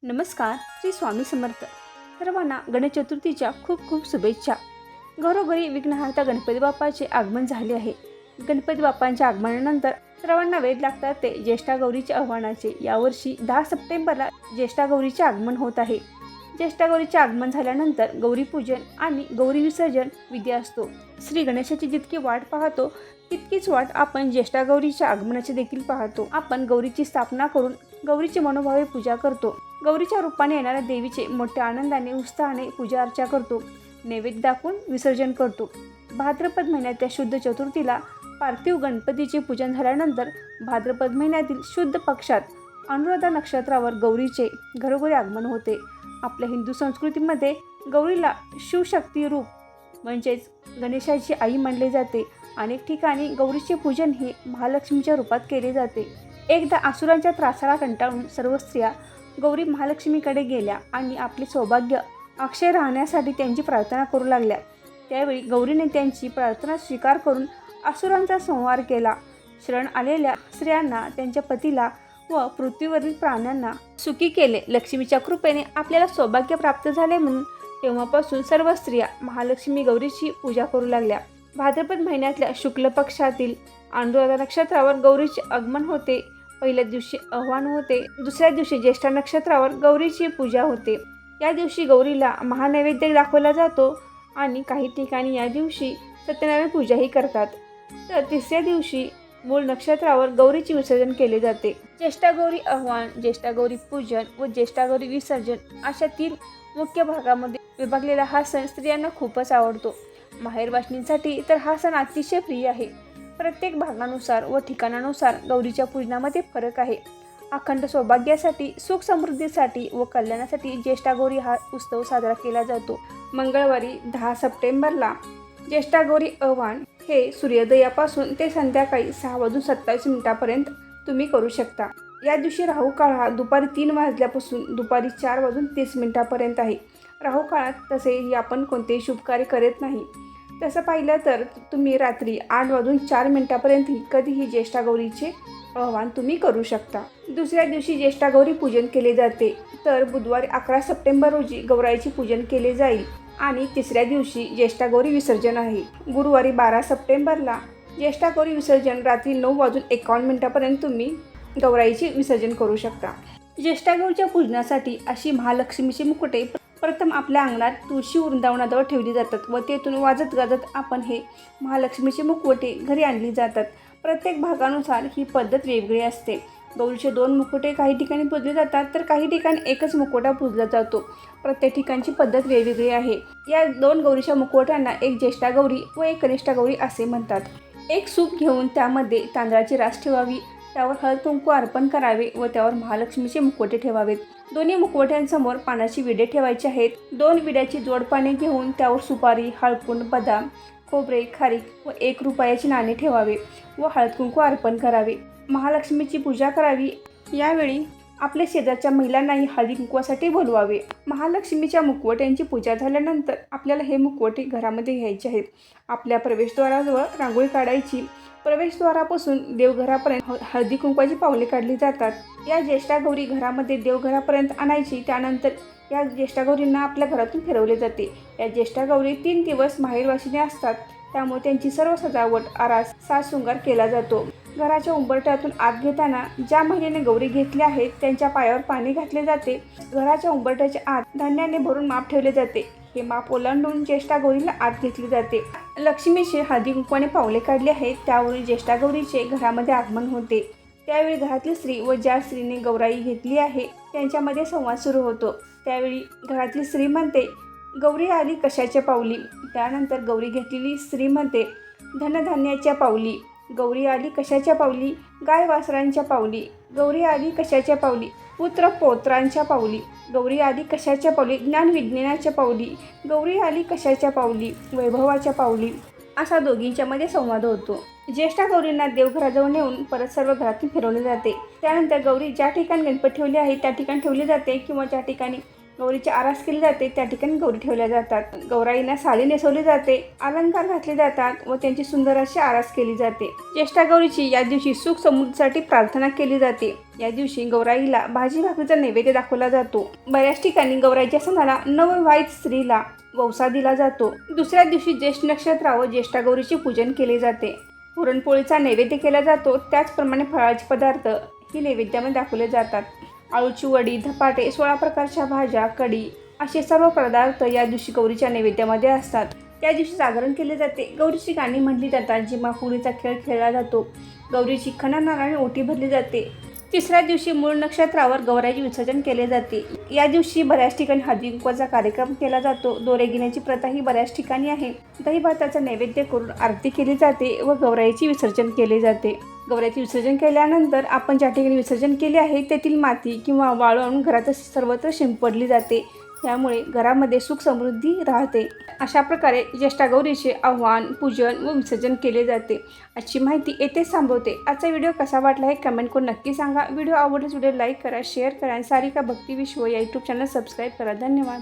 नमस्कार. श्री स्वामी समर्थ. सर्वांना गणेश चतुर्थीच्या खूप खूप शुभेच्छा. घरोघरी विघ्नहर्ता गणपती बाप्पाचे आगमन झाले आहे. गणपती बाप्पांच्या आगमनानंतर सर्वांना वेध लागतात ते ज्येष्ठा गौरीचे आव्हानाचे. यावर्षी 10 सप्टेंबरला ज्येष्ठा गौरीचे आगमन होत आहे. ज्येष्ठा गौरीचे आगमन झाल्यानंतर गौरीपूजन आणि गौरी विसर्जन विधी असतो. श्री गणेशाची जितकी वाट पाहतो तितकीच वाट आपण ज्येष्ठा गौरीच्या आगमनाची देखील पाहतो. आपण गौरीची स्थापना करून गौरीची मनोभावे पूजा करतो. गौरीच्या रूपाने येणाऱ्या देवीचे मोठ्या आनंदाने उत्साहाने पूजा अर्चा करतो. नैवेद्य दाखवून विसर्जन करतो. भाद्रपद महिन्याच्या शुद्ध चतुर्थीला पार्थिव गणपतीचे पूजन झाल्यानंतर भाद्रपद महिन्यातील शुद्ध पक्षात अनुराधा नक्षत्रावर गौरीचे घरोघरी आगमन होते. आपल्या हिंदू संस्कृतीमध्ये गौरीला शिवशक्ती रूप म्हणजेच गणेशाची आई मानले जाते. अनेक ठिकाणी गौरीचे पूजन हे महालक्ष्मीच्या रूपात केले जाते. एकदा असुरांच्या त्रासाला कंटाळून सर्व स्त्रिया गौरी महालक्ष्मीकडे गेल्या आणि आपले सौभाग्य अक्षय राहण्यासाठी त्यांची प्रार्थना करू लागल्या. त्यावेळी गौरीने त्यांची प्रार्थना स्वीकार करून असुरांचा संहार केला. शरण आलेल्या स्त्रियांना, त्यांच्या पतीला व पृथ्वीवरील प्राण्यांना सुखी केले. लक्ष्मीच्या कृपेने आपल्याला सौभाग्य प्राप्त झाले म्हणून तेव्हापासून सर्व स्त्रिया महालक्ष्मी गौरीची पूजा करू लागल्या. भाद्रपद महिन्यातल्या शुक्ल पक्षातील अनुराधा नक्षत्रावर गौरीचे आगमन होते. पहिल्या दिवशी आव्हान होते. दुसऱ्या दिवशी ज्येष्ठा नक्षत्रावर गौरीची पूजा होते. या दिवशी गौरीला महानैवेद्य दाखवला जातो आणि काही ठिकाणी या दिवशी सत्यनारायण पूजाही करतात. तर तिसऱ्या दिवशी मूळ नक्षत्रावर गौरीचे विसर्जन केले जाते. ज्येष्ठा गौरी आव्हान, ज्येष्ठा गौरी पूजन व ज्येष्ठा गौरी विसर्जन अशा 3 मुख्य भागामध्ये विभागलेला हा सण स्त्रियांना खूपच आवडतो. माहेर वाचणीसाठी तर हा सण अतिशय प्रिय आहे. प्रत्येक भागानुसार व ठिकाणानुसार गौरीच्या पूजनामध्ये फरक आहे. अखंड सौभाग्यासाठी, सुख समृद्धीसाठी व कल्याणासाठी ज्येष्ठा गौरी हा उत्सव साजरा केला जातो. मंगळवारी 10 सप्टेंबरला ज्येष्ठा गौरी आव्हान हे सूर्योदयापासून ते संध्याकाळी 6:27 तुम्ही करू शकता. या दिवशी राहू काळ हा दुपारी 3 वाजल्यापासून दुपारी 4:30 आहे. राहू काळात तसेही आपण कोणतेही शुभकार्य करत नाही. तसं पाहिलं तर तुम्ही रात्री 8:04 कधीही ज्येष्ठा गौरीचे आव्हान तुम्ही करू शकता. दुसऱ्या दिवशी ज्येष्ठा गौरी पूजन केले जाते. तर बुधवारी 11 सप्टेंबर रोजी गौराईचे पूजन केले जाईल आणि तिसऱ्या दिवशी ज्येष्ठा गौरी विसर्जन आहे. गुरुवारी 12 सप्टेंबरला ज्येष्ठा गौरी विसर्जन रात्री 9:51 तुम्ही गौराईचे विसर्जन करू शकता. ज्येष्ठा गौरीच्या पूजनासाठी अशी महालक्ष्मीची मुकुटे प्रथम आपल्या अंगणात तुळशी वृंदावनाजवळ ठेवली जातात व तेथून वाजत गाजत आपण हे महालक्ष्मीचे मुखवटे घरी आणली जातात. प्रत्येक भागानुसार ही पद्धत वेगळी असते. गौरीचे 2 मुखवटे काही ठिकाणी पूजले जातात तर काही ठिकाणी एकच मुखवटा पूजला जातो. प्रत्येक ठिकाणची पद्धत वेगवेगळी आहे. या 2 गौरीच्या मुखवट्यांना एक ज्येष्ठा गौरी व एक कनिष्ठा गौरी असे म्हणतात. एक सूप घेऊन त्यामध्ये तांदळाची रास ठेवावी, त्यावर हळद कुंकू अर्पण करावे व त्यावर महालक्ष्मीचे मुखवटे ठेवावेत. दोन्ही मुखवट्यांसमोर पानाची विडे ठेवायची आहेत. 2 विड्याची जोडपाने घेऊन त्यावर सुपारी, हळकुंड, बदाम, खोबरे, खारीक व 1 रुपयाचे नाणे ठेवावे व हळद कुंकू अर्पण करावे. महालक्ष्मीची पूजा करावी. यावेळी आपल्या शेजारच्या महिलांनाही हळदी कुंकवासाठी बोलवावे. महालक्ष्मीच्या मुखवट्यांची पूजा झाल्यानंतर आपल्याला हे मुखवटे घरामध्ये घ्यायचे आहेत. आपल्या प्रवेशद्वाराजवळ रांगोळी काढायची. प्रवेशद्वारापासून देवघरापर्यंत हळदी कुंकवाची पावले काढली जातात. या ज्येष्ठा गौरी घरामध्ये देवघरापर्यंत आणायची. त्यानंतर या ज्येष्ठा गौरींना आपल्या घरातून फिरवले जाते. या ज्येष्ठा गौरी 3 दिवस माहेरवाशिनी असतात. त्यामुळे त्यांची सर्व सजावट, आरास, साजशृंगार केला जातो. घराच्या उंबरठ्यातून आत घेताना ज्या महिलेने गौरी घेतल्या आहेत त्यांच्या पायावर पाणी घातले जाते. घराच्या उंबरठ्याच्या आत धान्याने भरून माप ठेवले जाते. हे माप ओलांडून ज्येष्ठा गौरीला आत घेतली जाते. लक्ष्मीचे हळदी कुंकवाने पावले काढले आहेत. त्यावरून ज्येष्ठा गौरीचे घरामध्ये आगमन होते. त्यावेळी घरातली स्त्री व ज्या स्त्रीने गौराई घेतली आहे त्यांच्यामध्ये संवाद सुरू होतो. त्यावेळी घरातली स्त्री म्हणते, गौरी आली कशाच्या पावली. त्यानंतर गौरी घेतलेली स्त्री म्हणते, धनधान्याच्या पावली. गौरी आली कशाच्या पावली. गाय वासरांच्या पावली. गौरी आली कशाच्या पावली. पुत्र पौत्रांच्या पावली. गौरी आली कशाच्या पावली. ज्ञान विज्ञानाच्या पावली. गौरी आली कशाच्या पावली. वैभवाच्या पावली. असा दोघींच्यामध्ये संवाद होतो. ज्येष्ठा गौरींना देवघराजवळ नेऊन परत सर्व घरातून फिरवले जाते. त्यानंतर गौरी ज्या ठिकाणी गणपती ठेवले आहे त्या ठिकाणी ठेवली जाते किंवा ज्या ठिकाणी गौरीची आरास केली जाते त्या ठिकाणी गौरी ठेवल्या जातात. गौराईंना साडी नेसवली जाते, अलंकार घातले जातात व त्यांची सुंदर अशी आरास केली जाते. ज्येष्ठा गौरीची या दिवशी सुख समृद्धीसाठी प्रार्थना केली जाते. या दिवशी गौराईला भाजी भाकरीचा नैवेद्य दाखवला जातो. बऱ्याच ठिकाणी गौराईच्या सणाला नवविवाहित स्त्रीला वौसा दिला जातो. दुसऱ्या दिवशी ज्येष्ठ नक्षत्रावर ज्येष्ठा गौरीचे पूजन केले जाते. पुरणपोळीचा नैवेद्य केला जातो. त्याचप्रमाणे फळाचे पदार्थ ही नैवेद्यामध्ये दाखवले जातात. आळूची वडी, धपाटे, 16 प्रकारच्या भाज्या, कढी असे सर्व पदार्थ या दिवशी गौरीच्या नैवेद्यामध्ये असतात. त्या दिवशी जागरण केले जाते. गौरीची गाणी म्हटली जातात. जिमा फुगडीचा खेळ खेळला जातो. गौरीची खणा ओटी भरली जाते. तिसऱ्या दिवशी मूळ नक्षत्रावर गौराईचे विसर्जन केले जाते. या दिवशी बऱ्याच ठिकाणी हळदी कुंकवाचा कार्यक्रम केला जातो. दोरे घेण्याची प्रथा ही बऱ्याच ठिकाणी आहे. दही भाताचा नैवेद्य करून आरती केली जाते व गौराईचे विसर्जन केले जाते. गौराईचे विसर्जन केल्यानंतर आपण ज्या ठिकाणी विसर्जन केले आहे तेथील माती किंवा वाळू आणून घरात सर्वत्र शिंपडली जाते. त्यामुळे घरामध्ये सुख समृद्धी राहते. अशा प्रकारे ज्येष्ठा गौरीचे आव्हान, पूजन व विसर्जन केले जाते. आजची माहिती येथेच थांबवते. आजचा व्हिडिओ कसा वाटला हे कमेंट करून नक्की सांगा. व्हिडिओ आवडल्यास व्हिडिओ लाईक करा, शेअर करा आणि सारिका भक्ती विश्व या यूट्यूब चॅनल सबस्क्राईब करा. धन्यवाद.